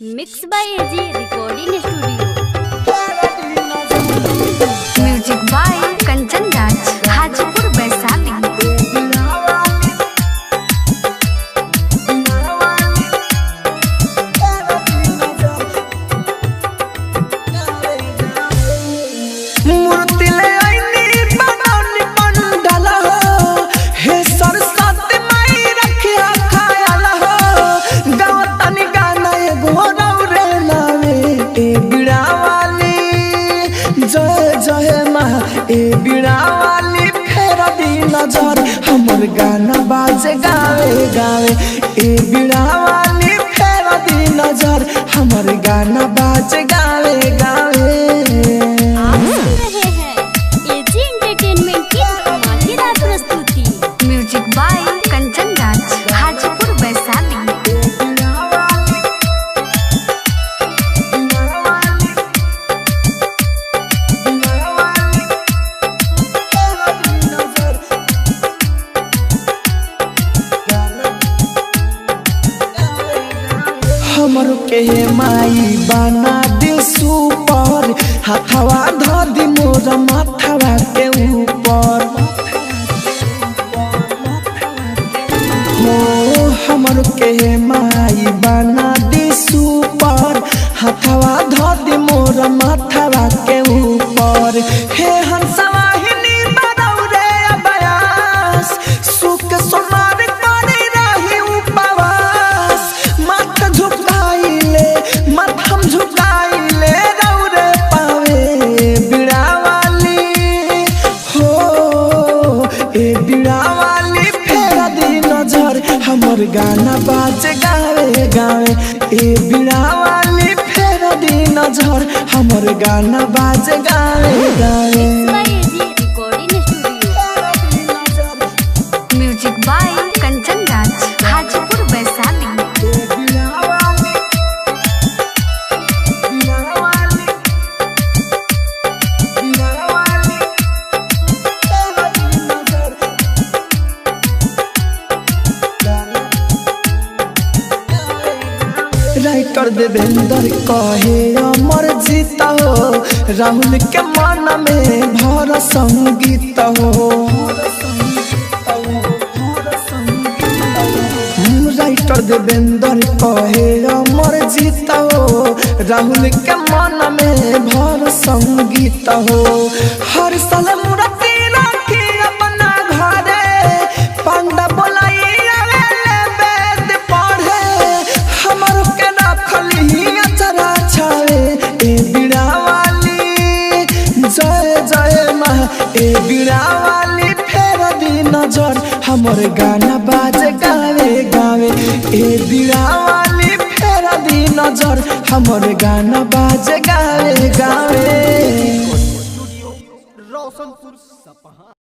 Mix by AG recording studio. Music by Kanchan Raj, Hajipur Vaishali. ए बीड़ा वाली फेर दी नजर हमर गाना बाजे गावे गावे। ए बीड़ा वाली फेर दी नजर हमर गाना बाजे गावे गावे। आप सुन रहे हैं एजी एंटरटेनमेंट की धमाकेदार प्रस्तुति। Music by Kanchan Raj, Hajipur Vaishali. हमर के माई बना दे सुपर, हाथवा ध दी मोर माथवा के ऊपर। हो हमर के माई बना दे सुपर, हाथवा ध दी मोर माथवा के ऊपर। हे हंसवाहिनी बदौरे अबयास, सुख सोनार करे रही उपवास। माथा झुकाइले माथम झुकाइले रौरे पावे बीड़ा वाली। हो ए बीड़ा वाली फेर दी नजर हमर गाना बाजे गावे गावे। ए बीड़ा वाली फेर दी नजर हमर गाना बाजे गावे गावे। Mix by AG recording studio. Music by Kanchan Raj, Hajipur Vaishali. Writer Devendra कहे अमर जीत हो, राहुल के मन में भर संगीत हो। राइटर देवेंद्र कहे अमर जीत हो, राहुल के मन में भर संगीत हो। हर साल मूर्ति रखी अपना घरे, पंडा बोलाई आवेले वेद पढ़े। हमर के रखली अचरा छावे ए बीड़ा वाली। जय जय माँ ए बीड़ा वाली फेर दी नजर हमर गाना बाजे गावे गावे। ए बीड़ा वाली फेर दी नजर हमर गाना बाजे गावे गावे। रोशनपुर सपहा।